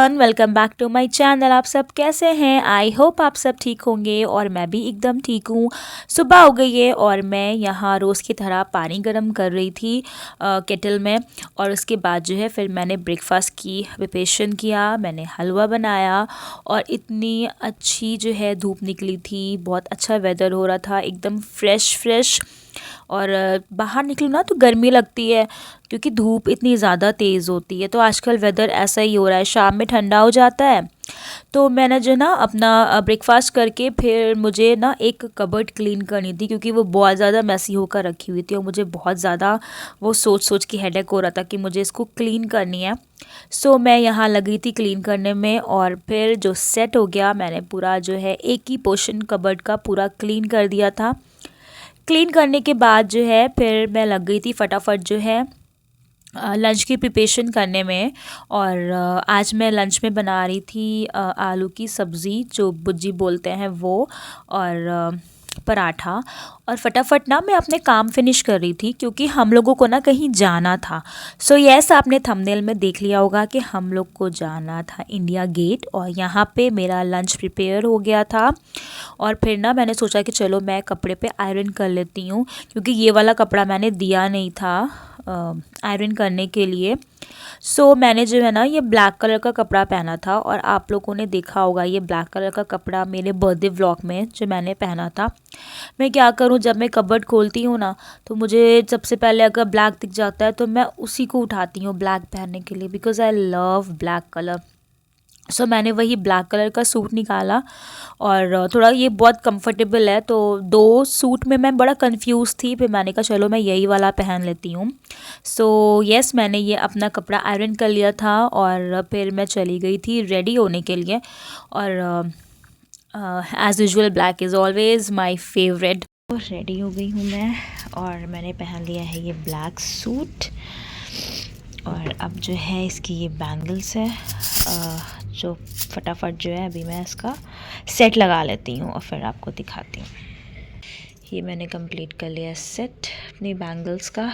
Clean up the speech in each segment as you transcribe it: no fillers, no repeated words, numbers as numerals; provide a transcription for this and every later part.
Everyone, welcome back to my channel. आप सब कैसे हैं? आई होप आप सब ठीक होंगे और मैं भी एकदम ठीक हूँ। सुबह हो गई है और मैं यहाँ रोज़ की तरह पानी गर्म कर रही थी केटल में। और उसके बाद जो है फिर मैंने ब्रेकफास्ट की प्रिपरेशन किया, मैंने हलवा बनाया। और इतनी अच्छी जो है धूप निकली थी, बहुत अच्छा वेदर हो रहा था, एकदम फ्रेश फ्रेश। और बाहर निकलो ना तो गर्मी लगती है क्योंकि धूप इतनी ज़्यादा तेज़ होती है। तो आजकल वेदर ऐसा ही हो रहा है, शाम में ठंडा हो जाता है। तो मैंने जो ना अपना ब्रेकफास्ट करके फिर मुझे ना एक कबर्ड क्लीन करनी थी क्योंकि वो बहुत ज़्यादा मैसी होकर रखी हुई थी और मुझे बहुत ज़्यादा वो सोच सोच के हेडेक हो रहा था कि मुझे इसको क्लीन करनी है। सो मैं यहाँ लगी थी क्लीन करने में और फिर जो सेट हो गया, मैंने पूरा जो है एक ही पोर्शन कबर्ड का पूरा क्लीन कर दिया था। क्लीन करने के बाद जो है फिर मैं लग गई थी फटाफट जो है लंच की प्रिपरेशन करने में। और आज मैं लंच में बना रही थी आलू की सब्ज़ी जो भुर्जी बोलते हैं वो, और पराठा। और फटाफट ना मैं अपने काम फिनिश कर रही थी क्योंकि हम लोगों को ना कहीं जाना था। सो यस, आपने थंबनेल में देख लिया होगा कि हम लोग को जाना था इंडिया गेट, और यहाँ पे मेरा लंच प्रिपेयर हो गया था। और फिर ना मैंने सोचा कि चलो मैं कपड़े पे आयरन कर लेती हूँ क्योंकि ये वाला कपड़ा मैंने दिया नहीं था आयरन करने के लिए। सो मैंने जो है ना ये ब्लैक कलर का कपड़ा पहना था और आप लोगों ने देखा होगा ये ब्लैक कलर का कपड़ा मेरे बर्थडे व्लॉग में जो मैंने पहना था। मैं क्या करूँ, जब मैं कबर्ड खोलती हूँ ना तो मुझे सबसे पहले अगर ब्लैक दिख जाता है तो मैं उसी को उठाती हूँ ब्लैक पहनने के लिए, because I love black colour. So मैंने वही ब्लैक कलर का सूट निकाला और थोड़ा ये बहुत कंफर्टेबल है। तो दो सूट में मैं बड़ा कंफ्यूज थी, फिर मैंने कहा चलो मैं यही वाला पहन लेती हूँ। सो यस, मैंने ये अपना कपड़ा आयरन कर लिया था और फिर मैं चली गई थी रेडी होने के लिए। और as usual black is always my favourite. तो रेडी हो गई हूँ मैं और मैंने पहन लिया है ये ब्लैक सूट। और अब जो है इसकी ये बैंगल्स है जो फटाफट जो है अभी मैं इसका सेट लगा लेती हूँ और फिर आपको दिखाती हूँ। ये मैंने कंप्लीट कर लिया सेट अपनी बैंगल्स का।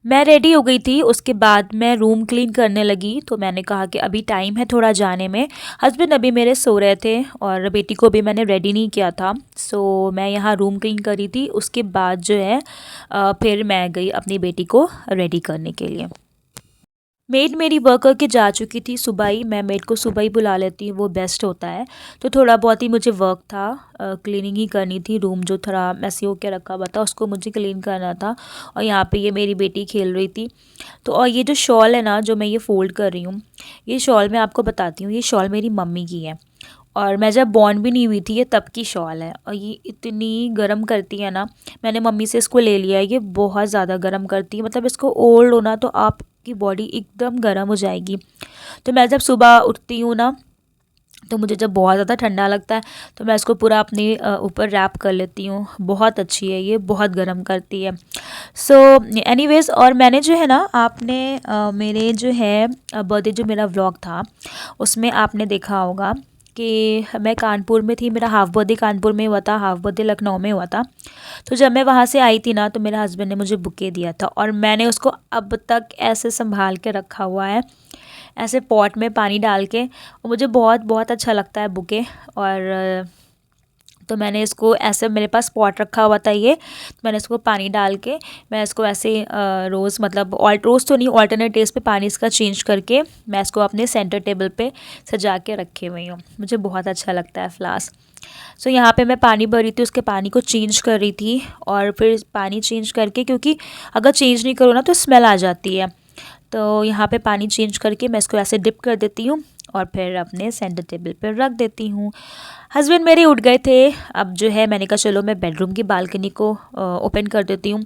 मैं रेडी हो गई थी, उसके बाद मैं रूम क्लीन करने लगी। तो मैंने कहा कि अभी टाइम है थोड़ा जाने में। हस्बैंड अभी मेरे सो रहे थे और बेटी को भी मैंने रेडी नहीं किया था। सो मैं यहाँ रूम क्लीन करी थी, उसके बाद जो है फिर मैं गई अपनी बेटी को रेडी करने के लिए। मेड मेरी वर्क करके जा चुकी थी सुबह ही। मैं मेड को सुबह ही बुला लेती हूँ, वो बेस्ट होता है। तो थोड़ा बहुत ही मुझे वर्क था, क्लीनिंग ही करनी थी। रूम जो थोड़ा मैसी होकर रखा हुआ था उसको मुझे क्लीन करना था। और यहाँ पे ये मेरी बेटी खेल रही थी। तो और ये जो शॉल है ना जो मैं ये फ़ोल्ड कर रही हूँ, ये शॉल मैं आपको बताती हूँ, ये शॉल मेरी मम्मी की है। और मैं जब बॉर्न भी नहीं हुई थी ये तब की शॉल है। और ये इतनी गर्म करती है ना, मैंने मम्मी से इसको ले लिया है। ये बहुत ज़्यादा गर्म करती है, मतलब इसको ओल्ड हो ना तो आपकी बॉडी एकदम गर्म हो जाएगी। तो मैं जब सुबह उठती हूँ ना तो मुझे जब बहुत ज़्यादा ठंडा लगता है तो मैं इसको पूरा अपने ऊपर रैप कर लेती हूँ। बहुत अच्छी है ये, बहुत गर्म करती है। सो एनीवेज़, और मैंने जो है ना आपने मेरे जो है बर्थडे जो मेरा व्लॉग था उसमें आपने देखा होगा कि मैं कानपुर में थी। मेरा हाफ बर्थडे कानपुर में हुआ था, हाफ बर्थडे लखनऊ में हुआ था। तो जब मैं वहाँ से आई थी ना तो मेरे हस्बैंड ने मुझे बुके दिया था और मैंने उसको अब तक ऐसे संभाल के रखा हुआ है, ऐसे पॉट में पानी डाल के। और मुझे बहुत बहुत अच्छा लगता है बुके। और तो मैंने इसको ऐसे, मेरे पास पॉट रखा हुआ था ये, तो मैंने इसको पानी डाल के मैं इसको ऐसे रोज़, मतलब रोज़ तो नहीं, ऑल्टरनेट डेज़ पे पानी इसका चेंज करके मैं इसको अपने सेंटर टेबल पे सजा के रखे हुई हूँ। मुझे बहुत अच्छा लगता है फ्लास्क। सो यहाँ पे मैं पानी भरी थी, उसके पानी को चेंज कर रही थी। और फिर पानी चेंज करके, क्योंकि अगर चेंज नहीं करो ना तो स्मेल आ जाती है, तो यहाँ पे पानी चेंज करके मैं इसको ऐसे डिप कर देती हूँ और फिर अपने सेंटर टेबल पर रख देती हूँ। हस्बैंड मेरे उठ गए थे। अब जो है मैंने कहा चलो मैं बेडरूम की बालकनी को ओपन कर देती हूँ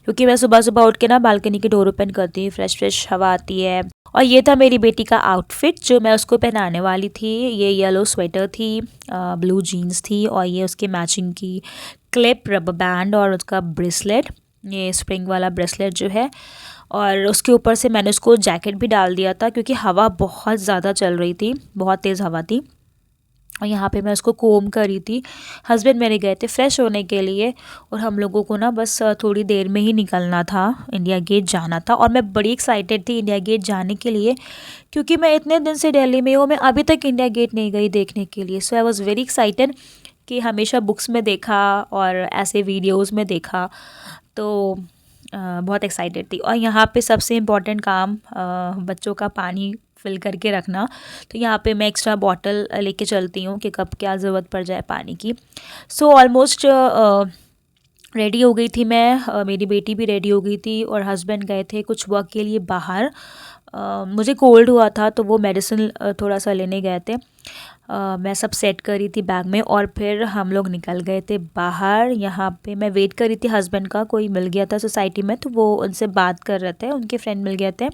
क्योंकि मैं सुबह सुबह उठ के ना बालकनी की डोर ओपन करती हूँ, फ्रेश फ्रेश हवा आती है। और ये था मेरी बेटी का आउटफिट जो मैं उसको पहनाने वाली थी। ये येलो स्वेटर थी, ब्लू जीन्स थी और ये उसके मैचिंग की क्लिप, रबर बैंड और उसका ब्रेसलेट, ये स्प्रिंग वाला ब्रेसलेट जो है। और उसके ऊपर से मैंने उसको जैकेट भी डाल दिया था क्योंकि हवा बहुत ज़्यादा चल रही थी, बहुत तेज़ हवा थी। और यहाँ पे मैं उसको कोम कर रही थी। हस्बैंड मेरे गए थे फ्रेश होने के लिए और हम लोगों को ना बस थोड़ी देर में ही निकलना था, इंडिया गेट जाना था। और मैं बड़ी एक्साइटेड थी इंडिया गेट जाने के लिए, क्योंकि मैं इतने दिन से दिल्ली में हूँ, मैं अभी तक इंडिया गेट नहीं गई देखने के लिए। सो आई वॉज़ वेरी एक्साइटेड कि हमेशा बुक्स में देखा और ऐसे वीडियोज़ में देखा, तो बहुत एक्साइटेड थी। और यहाँ पे सबसे इम्पॉर्टेंट काम बच्चों का पानी फिल करके रखना। तो यहाँ पे मैं एक्स्ट्रा बॉटल लेके चलती हूँ कि कब क्या ज़रूरत पड़ जाए पानी की। सो ऑलमोस्ट रेडी हो गई थी मैं, मेरी बेटी भी रेडी हो गई थी और हस्बैंड गए थे कुछ वर्क के लिए बाहर। मुझे कोल्ड हुआ था तो वो मेडिसिन थोड़ा सा लेने गए थे। मैं सब सेट करी थी बैग में और फिर हम लोग निकल गए थे बाहर। यहाँ पे मैं वेट कर रही थी हस्बैंड का, कोई मिल गया था सोसाइटी में तो वो उनसे बात कर रहे थे, उनके फ्रेंड मिल गए थे।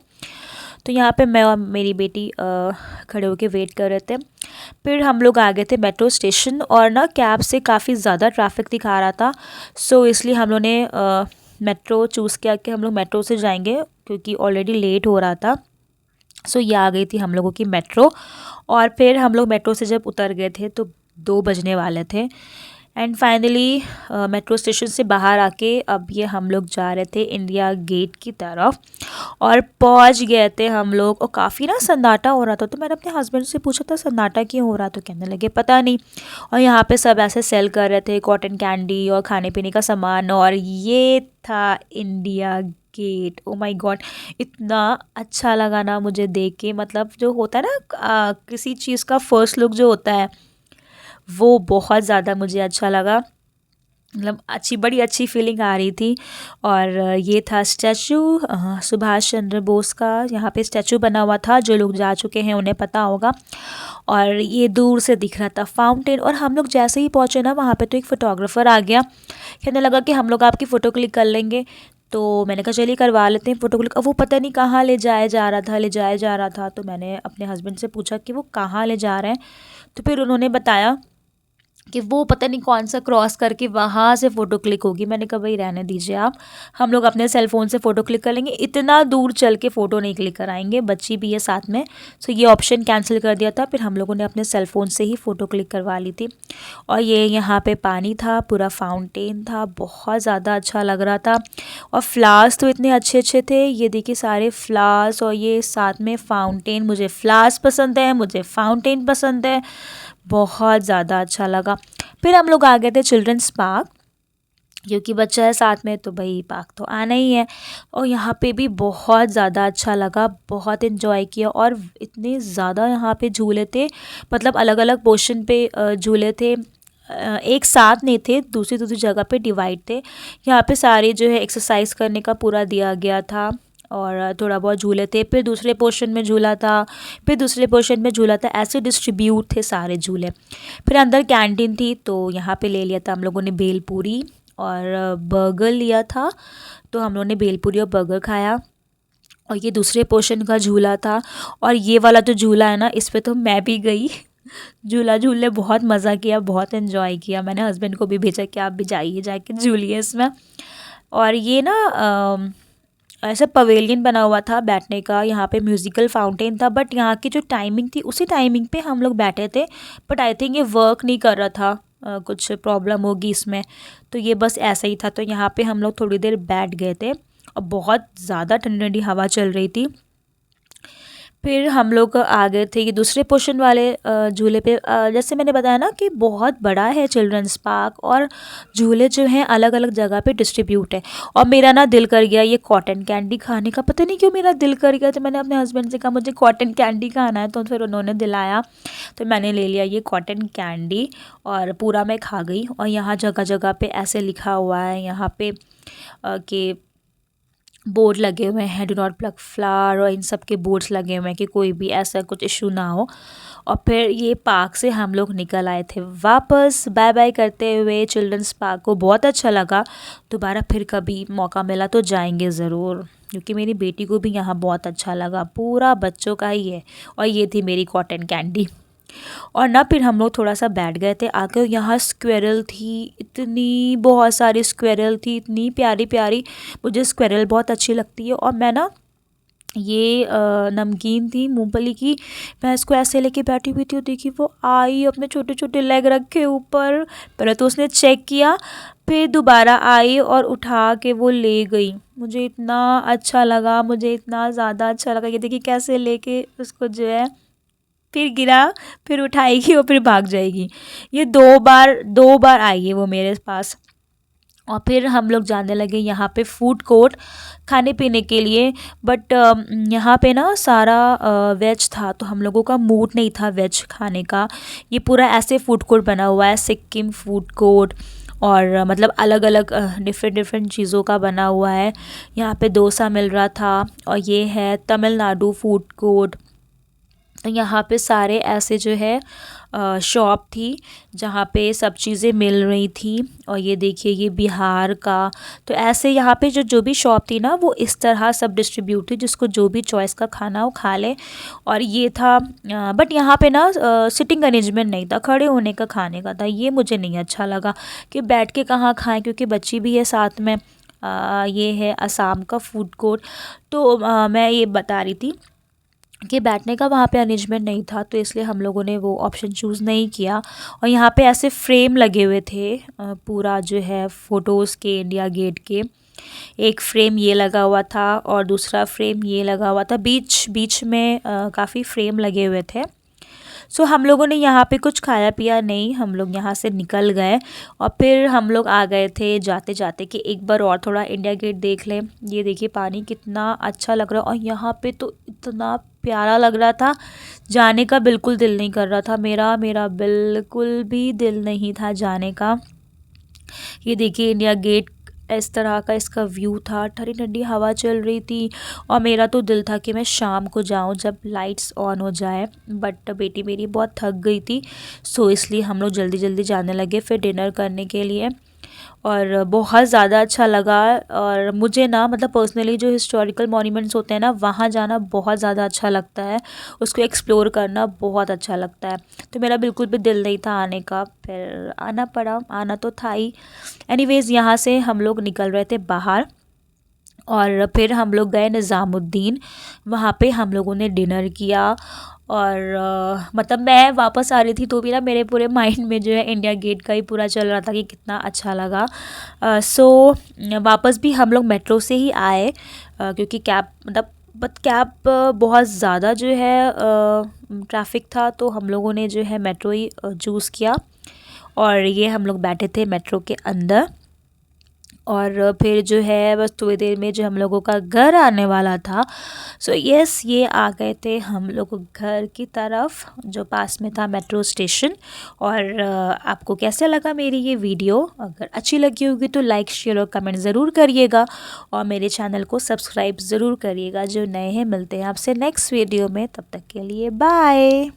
तो यहाँ पे मैं और मेरी बेटी खड़े होके वेट कर रहे थे। फिर हम लोग आ गए थे मेट्रो स्टेशन और ना कैब से काफ़ी ज़्यादा ट्रैफिक दिखा रहा था। सो इसलिए हम लोग ने मेट्रो चूज़ किया कि हम लोग मेट्रो से जाएंगे, क्योंकि ऑलरेडी लेट हो रहा था। सो ये आ गई थी हम लोगों की मेट्रो। और फिर हम लोग मेट्रो से जब उतर गए थे तो 2 बजने वाले थे। एंड फाइनली मेट्रो स्टेशन से बाहर आके अब ये हम लोग जा रहे थे इंडिया गेट की तरफ और पहुंच गए थे हम लोग। और काफ़ी ना सन्नाटा हो रहा था, तो मैंने अपने हस्बैंड से पूछा था सन्नाटा क्यों हो रहा, तो कहने लगे पता नहीं। और यहाँ पे सब ऐसे सेल कर रहे थे कॉटन कैंडी और खाने पीने का सामान, और ये था India Gate. Oh my god, इतना अच्छा लगा ना मुझे देख के। मतलब जो होता है ना किसी चीज़ का फर्स्ट लुक जो होता है, वो बहुत ज़्यादा मुझे अच्छा लगा। मतलब बड़ी अच्छी फीलिंग आ रही थी। और ये था स्टैचू सुभाष चंद्र बोस का। यहाँ पे स्टैचू बना हुआ था, जो लोग जा चुके हैं उन्हें पता होगा। और ये दूर से दिख रहा था फाउंटेन। और हम लोग जैसे ही पहुँचे ना वहाँ पे, तो एक फ़ोटोग्राफ़र आ गया, कहने लगा कि हम लोग आपकी फ़ोटो क्लिक कर लेंगे। तो मैंने कहा चलिए करवा लेते हैं फ़ोटो क्लिक। अब वो पता नहीं कहाँ ले जाया जा रहा था। तो मैंने अपने हस्बैंड से पूछा कि वो कहाँ ले जा रहे हैं। तो फिर उन्होंने बताया कि वो पता नहीं कौन सा क्रॉस करके वहाँ से फ़ोटो क्लिक होगी। मैंने कहा भाई रहने दीजिए आप, हम लोग अपने सेल फ़ोन से फ़ोटो क्लिक कर लेंगे, इतना दूर चल के फ़ोटो नहीं क्लिक कराएंगे, बच्ची भी है साथ में। सो ये ऑप्शन कैंसिल कर दिया था। फिर हम लोगों ने अपने सेल फ़ोन से ही फ़ोटो क्लिक करवा ली थी। और ये यहाँ पे पानी था, पूरा फाउंटेन था, बहुत ज़्यादा अच्छा लग रहा था। और फ्लावर्स तो इतने अच्छे अच्छे थे, ये देखिए सारे फ्लावर्स और ये साथ में फाउंटेन। मुझे फ्लावर्स पसंद है, मुझे फाउंटेन पसंद है, बहुत ज़्यादा अच्छा लगा। फिर हम लोग आ गए थे चिल्ड्रंस पार्क, क्योंकि बच्चा है साथ में तो भाई पार्क तो आना ही है। और यहाँ पे भी बहुत ज़्यादा अच्छा लगा, बहुत इन्जॉय किया। और इतने ज़्यादा यहाँ पे झूले थे, मतलब अलग अलग पोर्शन पे झूले थे, एक साथ नहीं थे, दूसरी दूसरी जगह पे डिवाइड थे। यहाँ पे सारे जो है एक्सरसाइज करने का पूरा दिया गया था और थोड़ा बहुत झूले थे। फिर दूसरे पोर्शन में झूला था, फिर दूसरे पोर्शन में झूला था, ऐसे डिस्ट्रीब्यूट थे सारे झूले। फिर अंदर कैंटीन थी, तो यहाँ पे ले लिया था हम लोगों ने भेलपूरी और बर्गर लिया था। तो हम लोगों ने भेलपूरी और बर्गर खाया। और ये दूसरे पोर्शन का झूला था। और ये वाला जो झूला है ना, इस पे तो मैं भी गई झूला झूलने, बहुत मज़ा किया, बहुत इन्जॉय किया। मैंने हस्बैंड को भी भेजा कि आप भी जाइए, जाके झूलिए इसमें। और ये ना ऐसा पवेलियन बना हुआ था बैठने का, यहाँ पे म्यूज़िकल फाउंटेन था। बट यहाँ की जो टाइमिंग थी उसी टाइमिंग पे हम लोग बैठे थे। बट आई थिंक ये वर्क नहीं कर रहा था, कुछ प्रॉब्लम होगी इसमें, तो ये बस ऐसा ही था। तो यहाँ पे हम लोग थोड़ी देर बैठ गए थे और बहुत ज़्यादा ठंडी ठंडी हवा चल रही थी। फिर हम लोग आ गए थे ये दूसरे पोर्शन वाले झूले पे। जैसे मैंने बताया ना कि बहुत बड़ा है चिल्ड्रंस पार्क, और झूले जो हैं अलग अलग जगह पे डिस्ट्रीब्यूट है। और मेरा ना दिल कर गया ये कॉटन कैंडी खाने का, पता नहीं क्यों मेरा दिल कर गया। तो मैंने अपने हस्बैंड से कहा मुझे कॉटन कैंडी खाना है, तो फिर उन्होंने दिलाया, तो मैंने ले लिया ये कॉटन कैंडी और पूरा मैं खा गई। और यहाँ जगह जगह पे ऐसे लिखा हुआ है, यहाँ पे कि बोर्ड लगे हुए हैं, डू नॉट प्लग फ्लावर, और इन सब के बोर्ड्स लगे हुए हैं कि कोई भी ऐसा कुछ इशू ना हो। और फिर ये पार्क से हम लोग निकल आए थे वापस, बाय बाय करते हुए। चिल्ड्रंस पार्क को बहुत अच्छा लगा, दोबारा फिर कभी मौका मिला तो जाएंगे ज़रूर, क्योंकि मेरी बेटी को भी यहाँ बहुत अच्छा लगा, पूरा बच्चों का ही है। और ये थी मेरी कॉटन कैंडी। और ना फिर हम लोग थोड़ा सा बैठ गए थे आके। यहाँ स्क्वेरल थी, इतनी बहुत सारी स्क्वेरल थी, इतनी प्यारी प्यारी। मुझे स्क्वेरल बहुत अच्छी लगती है। और मैं ना ये नमकीन थी मूंगफली की। मैं इसको ऐसे लेके बैठी हुई थी और देखी वो आई अपने छोटे छोटे लेग रखे ऊपर। पहले तो उसने चेक किया, फिर दोबारा आई और उठा के वो ले गई। मुझे इतना अच्छा लगा, मुझे इतना ज़्यादा अच्छा लगा। ये देखिए कैसे लेके उसको जो है फिर गिरा, फिर उठाएगी और फिर भाग जाएगी। ये दो बार आई है वो मेरे पास। और फिर हम लोग जाने लगे यहाँ पे फूड कोर्ट खाने पीने के लिए। बट यहाँ पे ना सारा वेज था, तो हम लोगों का मूड नहीं था वेज खाने का। ये पूरा ऐसे फूड कोर्ट बना हुआ है, सिक्किम फूड कोर्ट। और मतलब अलग अलग डिफरेंट डिफरेंट चीज़ों का बना हुआ है। यहाँ पे डोसा मिल रहा था। और ये है तमिलनाडु फूड कोर्ट। यहाँ पे सारे ऐसे जो है शॉप थी जहाँ पे सब चीज़ें मिल रही थी। और ये देखिए ये बिहार का। तो ऐसे यहाँ पे जो जो भी शॉप थी ना वो इस तरह सब डिस्ट्रीब्यूट थी, जिसको जो भी चॉइस का खाना हो खा ले। और ये था बट यहाँ पे ना सिटिंग अरेंजमेंट नहीं था, खड़े होने का खाने का था। ये मुझे नहीं अच्छा लगा कि बैठ के कहाँ खाएं, क्योंकि बच्ची भी है साथ में। ये है असम का फूड कोर्ट। तो मैं ये बता रही थी कि बैठने का वहाँ पे अरेंजमेंट नहीं था, तो इसलिए हम लोगों ने वो ऑप्शन चूज़ नहीं किया। और यहाँ पे ऐसे फ्रेम लगे हुए थे पूरा जो है फ़ोटोज़ के, इंडिया गेट के। एक फ्रेम ये लगा हुआ था और दूसरा फ्रेम ये लगा हुआ था, बीच बीच में काफ़ी फ्रेम लगे हुए थे। सो हम लोगों ने यहाँ पे कुछ खाया पिया नहीं, हम लोग यहाँ से निकल गए। और फिर हम लोग आ गए थे जाते जाते कि एक बार और थोड़ा इंडिया गेट देख लें। ये देखिए पानी कितना अच्छा लग रहा है, और यहाँ पे तो इतना प्यारा लग रहा था, जाने का बिल्कुल दिल नहीं कर रहा था। मेरा मेरा बिल्कुल भी दिल नहीं था जाने का। ये देखिए इंडिया गेट इस तरह का इसका व्यू था, ठंडी ठंडी हवा चल रही थी। और मेरा तो दिल था कि मैं शाम को जाऊं जब लाइट्स ऑन हो जाए, बट बेटी मेरी बहुत थक गई थी। सो इसलिए हम लोग जल्दी जल्दी जाने लगे फिर डिनर करने के लिए। और बहुत ज़्यादा अच्छा लगा। और मुझे ना मतलब पर्सनली जो हिस्टोरिकल मॉन्यूमेंट्स होते हैं ना वहाँ जाना बहुत ज़्यादा अच्छा लगता है, उसको एक्सप्लोर करना बहुत अच्छा लगता है। तो मेरा बिल्कुल भी दिल नहीं था आने का, फिर आना पड़ा, आना तो था ही। एनीवेज़ यहाँ से हम लोग निकल रहे थे बाहर और फिर हम लोग गए निज़ामुद्दीन। वहाँ पे हम लोगों ने डिनर किया। और मतलब मैं वापस आ रही थी तो भी ना मेरे पूरे माइंड में जो है इंडिया गेट का ही पूरा चल रहा था कि कितना अच्छा लगा। सो वापस भी हम लोग मेट्रो से ही आए, क्योंकि कैब मतलब बट कैब बहुत ज़्यादा जो है ट्रैफिक था, तो हम लोगों ने जो है मेट्रो ही चूज़ किया। और ये हम लोग बैठे थे मेट्रो के अंदर। और फिर जो है बस थोड़ी देर में जो हम लोगों का घर आने वाला था। सो यस ये आ गए थे हम लोग घर की तरफ जो पास में था मेट्रो स्टेशन। और आपको कैसा लगा मेरी ये वीडियो? अगर अच्छी लगी होगी तो लाइक शेयर और कमेंट ज़रूर करिएगा, और मेरे चैनल को सब्सक्राइब ज़रूर करिएगा। जो नए हैं मिलते हैं आपसे नेक्स्ट वीडियो में, तब तक के लिए बाय।